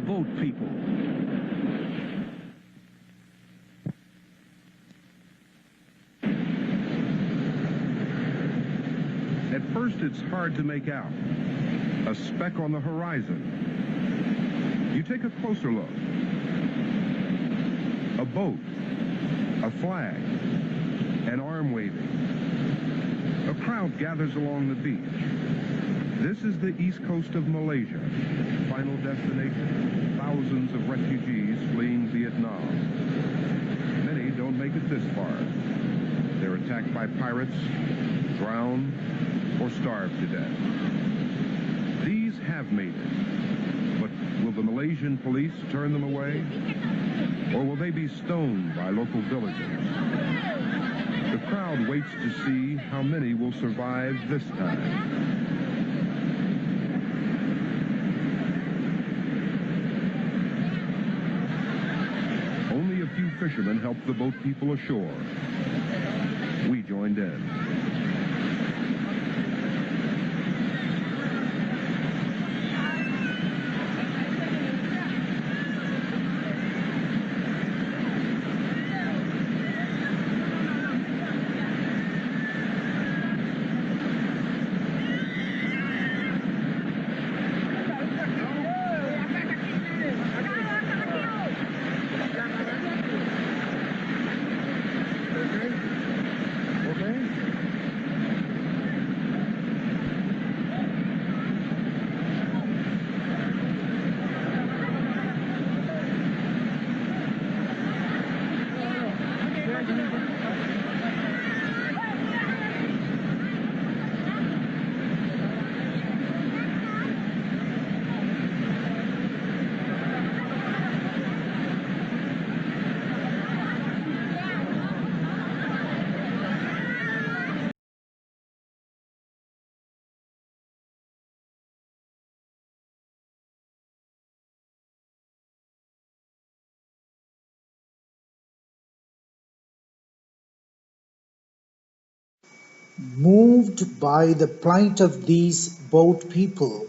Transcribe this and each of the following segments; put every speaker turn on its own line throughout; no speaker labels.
boat people. At first, it's hard to make out. A speck on the horizon. You take a closer look. A boat. A flag. An arm waving. A crowd gathers along the beach. This is the east coast of Malaysia. Final destination. Thousands of refugees fleeing Vietnam. Many don't make it this far. They're attacked by pirates, drown, or starve to death. These have made it. But will the Malaysian police turn them away? Or will they be stoned by local villagers? The crowd waits to see how many will survive this time. Only a few fishermen helped the boat people ashore. We joined in.
Moved by the plight of these boat people,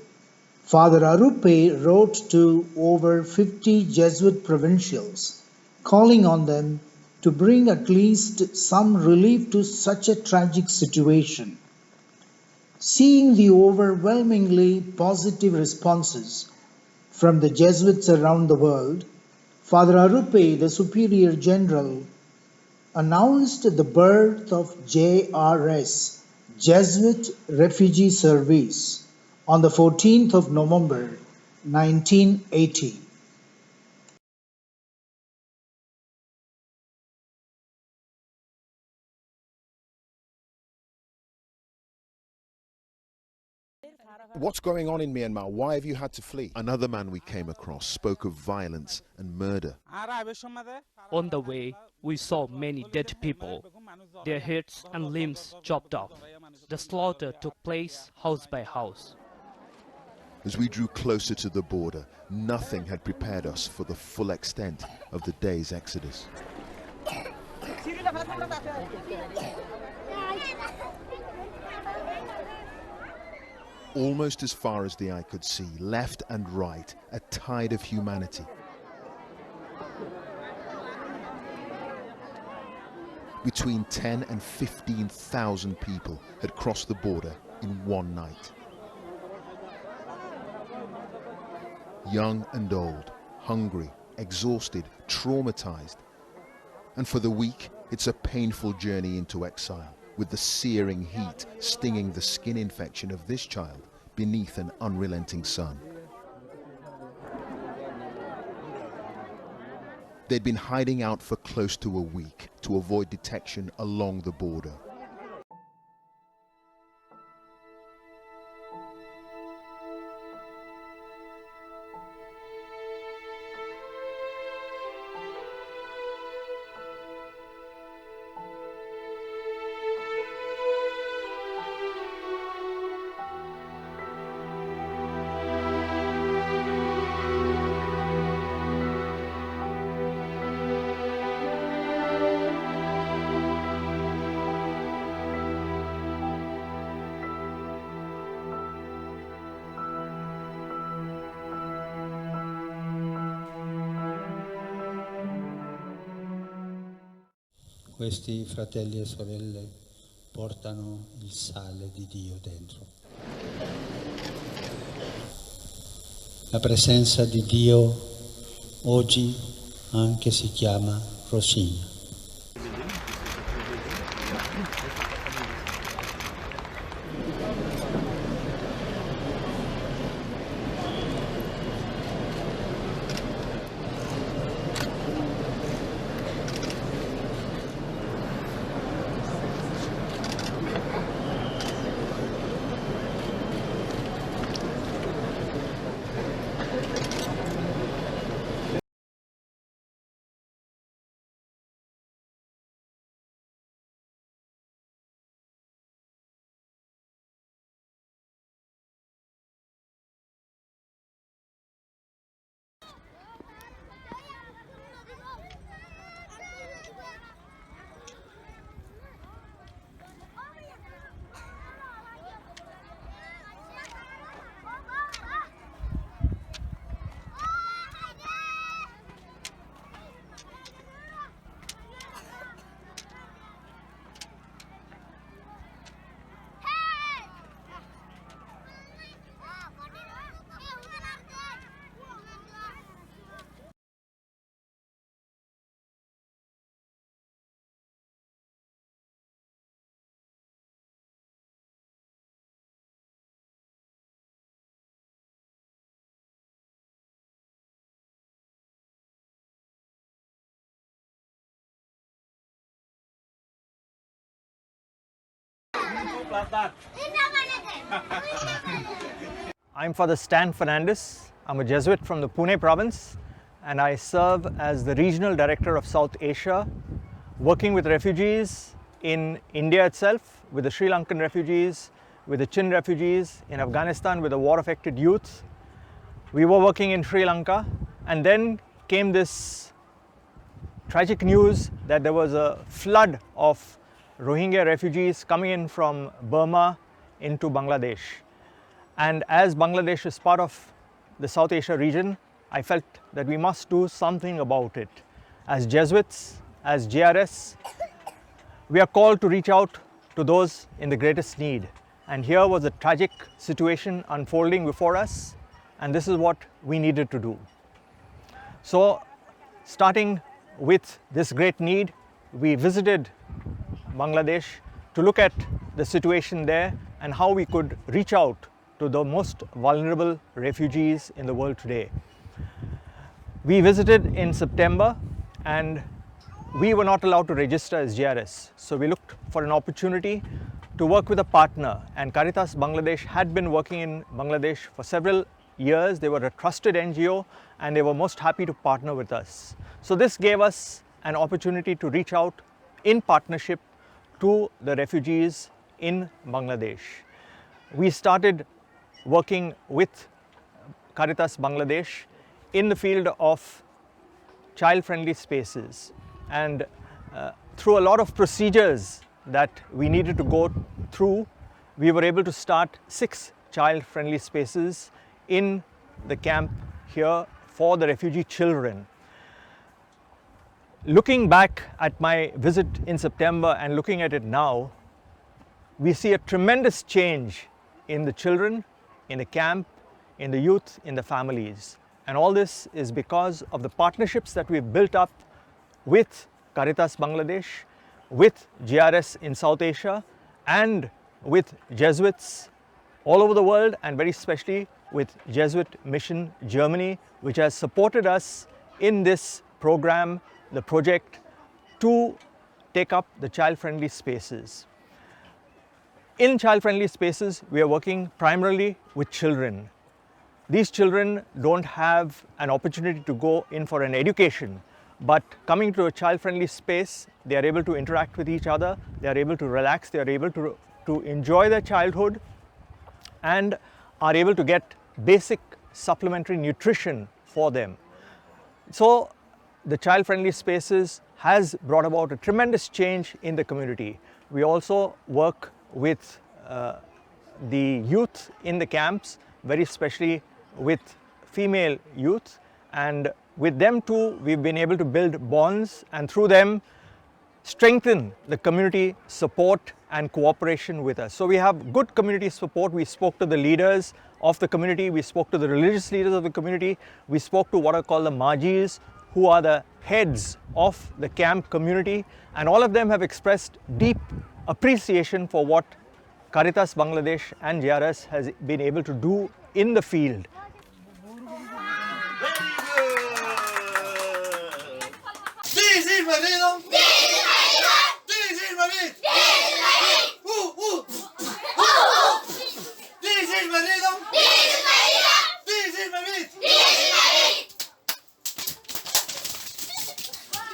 Father Arrupe wrote to over 50 Jesuit provincials, calling on them to bring at least some relief to such a tragic situation. Seeing the overwhelmingly positive responses from the Jesuits around the world, Father Arrupe, the Superior General, announced the birth of JRS, Jesuit Refugee Service, on the 14th of November 1980.
What's going on in Myanmar? Why have you had to flee?
Another man we came across spoke of violence and murder.
On the way, we saw many dead people, their heads and limbs chopped off. The slaughter took place house by house.
As we drew closer to the border, nothing had prepared us for the full extent of the day's exodus. Almost as far as the eye could see, left and right, a tide of humanity. Between 10 and 15,000 people had crossed the border in one night. Young and old, hungry, exhausted, traumatized. And for the weak, it's a painful journey into exile, with the searing heat stinging the skin infection of this child beneath an unrelenting sun. They'd been hiding out for close to a week to avoid detection along the border.
questi fratelli e sorelle portano il sale di Dio dentro. La presenza di Dio oggi anche si chiama Rohingya.
I'm Father Stan Fernandez. I'm a Jesuit from the Pune province, and I serve as the Regional Director of South Asia, working with refugees in India itself, with the Sri Lankan refugees, with the Chin refugees, in Afghanistan with the war-affected youth. We were working in Sri Lanka, and then came this tragic news that there was a flood of Rohingya refugees coming in from Burma into Bangladesh. And as Bangladesh is part of the South Asia region, I felt that we must do something about it. As Jesuits, as JRS, we are called to reach out to those in the greatest need. And here was a tragic situation unfolding before us, and this is what we needed to do. So, starting with this great need, we visited Bangladesh to look at the situation there and how we could reach out to the most vulnerable refugees in the world today. We visited in September, and we were not allowed to register as JRS. So we looked for an opportunity to work with a partner, and Caritas Bangladesh had been working in Bangladesh for several years. They were a trusted NGO, and they were most happy to partner with us. So this gave us an opportunity to reach out in partnership to the refugees in Bangladesh. We started working with Caritas Bangladesh in the field of child-friendly spaces, and through a lot of procedures that we needed to go through, we were able to start 6 child-friendly spaces in the camp here for the refugee children. Looking back at my visit in September and looking at it now, we see a tremendous change in the children, in the camp, in the youth, in the families. And all this is because of the partnerships that we've built up with Caritas Bangladesh, with JRS in South Asia, and with Jesuits all over the world, and very especially with Jesuit Mission Germany, which has supported us in this program, the project, to take up the child-friendly spaces. In child-friendly spaces, we are working primarily with children. These children don't have an opportunity to go in for an education, but coming to a child-friendly space, they are able to interact with each other, they are able to relax, they are able to enjoy their childhood, and are able to get basic supplementary nutrition for them. So the child-friendly spaces has brought about a tremendous change in the community. We also work with the youth in the camps, very especially with female youth, and with them too we've been able to build bonds, and through them strengthen the community support and cooperation with us. So we have good community support. We spoke to the leaders of the community, we spoke to the religious leaders of the community, we spoke to what are called the Majis, who are the heads of the camp community, and all of them have expressed deep appreciation for what Caritas Bangladesh and JRS has been able to do in the field.
This is my rhythm. This is my beat. This is my rhythm. This is my beat.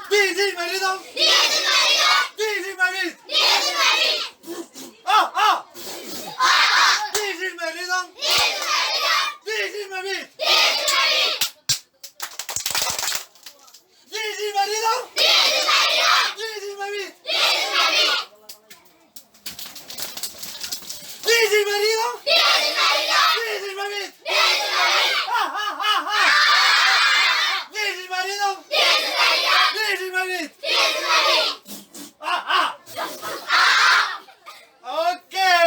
This is my rhythm. This is my beat. Ah. This is my rhythm. This is my beat. This is my rhythm. This is my beat. This is my rhythm. This is my beat. This is my rhythm. This is my beat. Okay.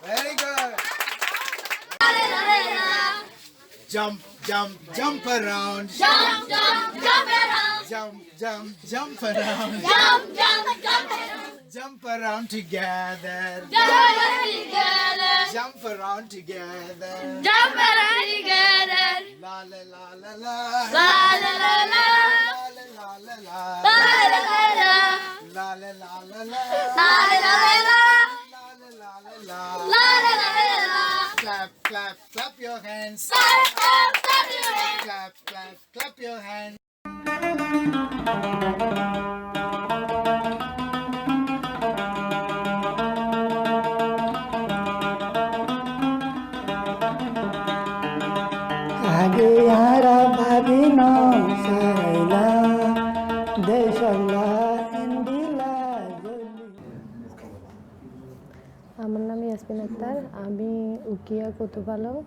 Very good. Jump, jump, jump around.
Jump, jump, jump around.
Jump, jump, jump around.
Jump, jump, jump around.
Jump around together.
Jump around together.
Jump around together.
Jump around together.
La la la la la.
La la la la.
La la la la.
La la la la.
La la la la la.
La la la la.
La la la la.
La la la la.
Clap, clap, clap your hands.
Clap, clap, clap your hands.
Clap, clap, clap your hands.
आगे यारा भाभी ना साइला देशला इंदिला
আমার নাম ইয়াসমিন আক্তার আমি উকিয়া কুতুপালং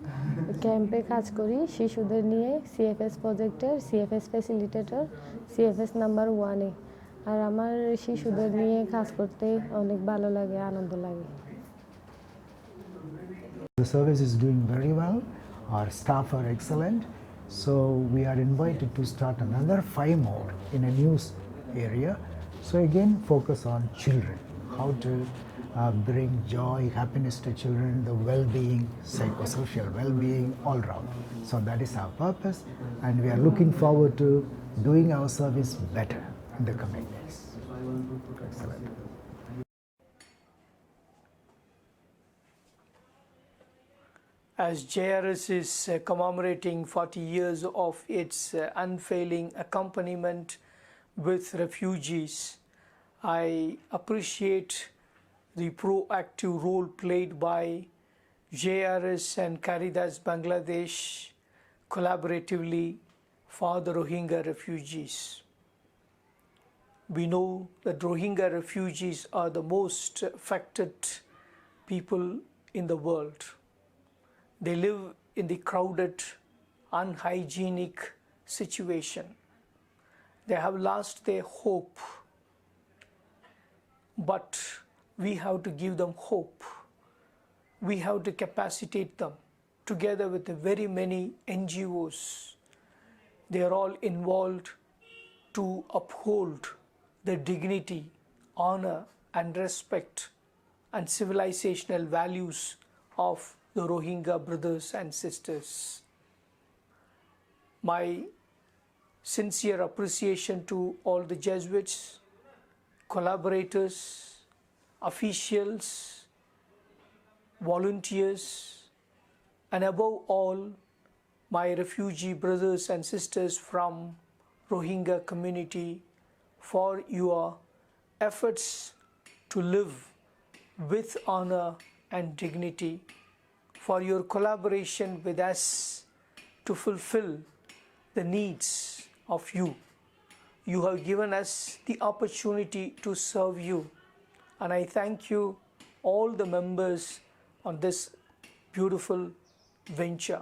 ক্যাম্পে কাজ করি শিশুদের নিয়ে সিএফএস প্রজেক্টের সিএফএস ফ্যাসিলিটেটর সিএফএস নাম্বার 1 এ আর আমার শিশুদের নিয়ে কাজ করতে অনেক ভালো লাগে আনন্দ লাগে
The service is doing very well. Our staff are excellent. So we are invited to start another 5 more in a new area. So again, focus on children, how to bring joy, happiness to children, the well-being, psychosocial well-being all round. So that is our purpose, and we are looking forward to doing our service better in the coming days. Excellent.
As JRS is commemorating 40 years of its unfailing accompaniment with refugees, I appreciate the proactive role played by JRS and Caritas Bangladesh collaboratively for the Rohingya refugees. We know that Rohingya refugees are the most affected people in the world. They live in the crowded, unhygienic situation. They have lost their hope, but we have to give them hope. We have to capacitate them together with the very many NGOs. They are all involved to uphold the dignity, honor and respect and civilizational values of the Rohingya brothers and sisters. My sincere appreciation to all the Jesuits, collaborators, officials, volunteers and above all, my refugee brothers and sisters from Rohingya community, for your efforts to live with honor and dignity, for your collaboration with us to fulfill the needs of you. You have given us the opportunity to serve you, and I thank you, all the members, on this beautiful venture.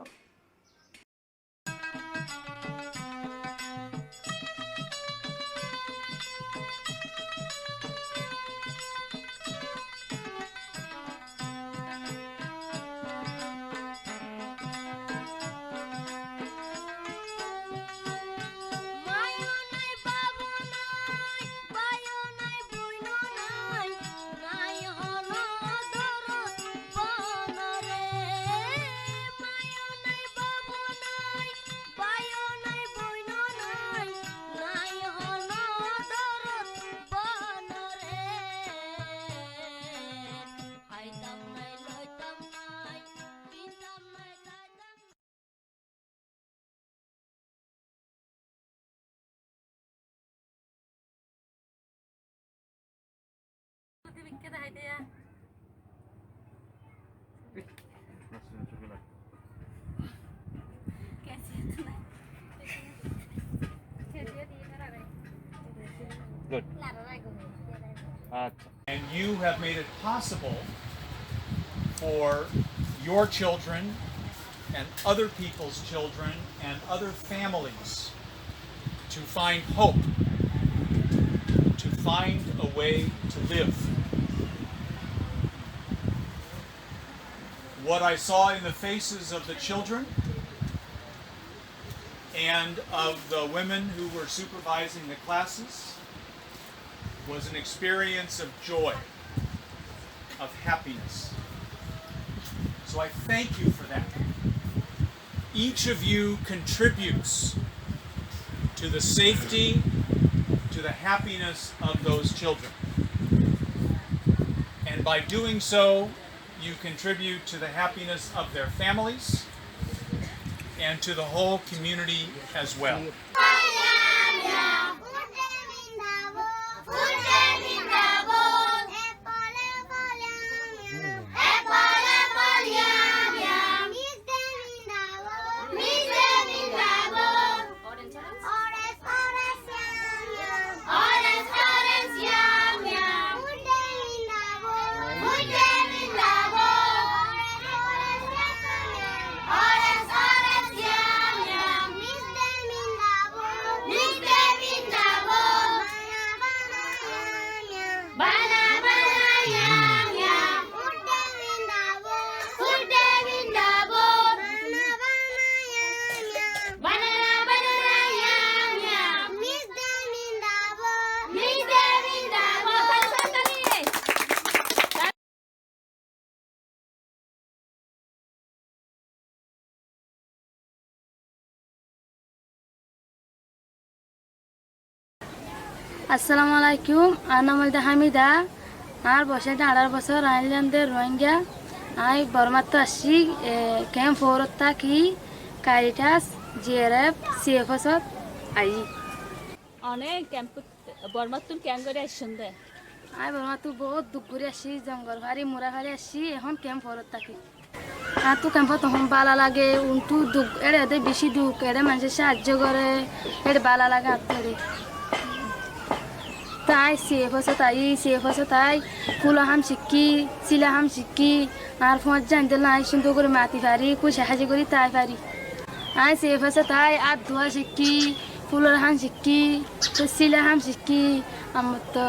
Good. And you have made it possible for your children and other people's children and other families to find hope, to find a way to live. What I saw in the faces of the children and of the women who were supervising the classes was an experience of joy, of happiness. So I thank you for that. Each of you contributes to the safety, to the happiness of those children. And by doing so, you contribute to the happiness of their families and to the whole community as well.
আসসালামু আলাইকুম আমার নাম হল হামিদা আর বয়স 18 বছর আইল্যান্ডের Rohingya I বর্মাত্র আসছি camp ফোরতা কি কারিটাস জিআরএফ সিএফএস আই
অনেক ক্যাম্প বর্মাত্র ক্যাম্প করে আসছেন দে
আই বর্মাত্র বহুত দুঃখ করে আসছি জঙ্গল ভারি মোরা ভারি আসছি এখন ক্যাম্প ফোরতা কি আর তো ক্যাম্প তখন বালা লাগে উন্টু দুঃখ এড়ে বেশি দুঃখ এড়ে মানুষের সাহায্য করে এড়ে বালা লাগে আত্মরে তাই CFS তাই ফুলা হাম শিক্ষি চিলা হাম শিক্ষি আর ফোঁজ জানতে নাই সুন্দর করে মাতি পারি কুই সাহায্য করি তাই পারি আই CFS তাই আর ধোয়া শিক্ষি ফুলের হাম শিক্ষি চিলা হাম শিক্ষি আমার তো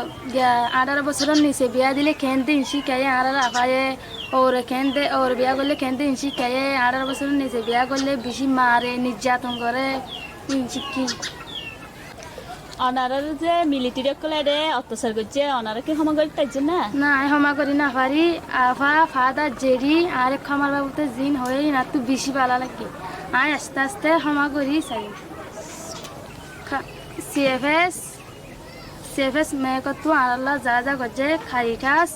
18 বছরের নিচে বিয়া দিলে কেন্দে ইঞ্চি খাইয়ে আর আপায়ে ওর কেন্দে ওর বিয়া করলে কেন্দে ইঞ্চি খাইয়ে 18 বছরের নিচে বিয়া করলে বেশি মারে নির্যাতন করে শিক্ষি
অনারার যে মিলিটারি কলেরে অত্যাচার করছে অনারা কি ক্ষমা করি তাই না
না ক্ষমা করি না পারি আফা ফাদা জেরি আর ক্ষমার বাবুতে জিন হয়ে না তো বেশি ভালো লাগে আই আস্তে আস্তে ক্ষমা করি চাই CFS মেকতো আল্লাহ যা যা করছে খারিটাস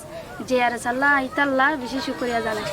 JRS আল্লাহ ইতাল্লাহ বেশি শুকরিয়া জানাই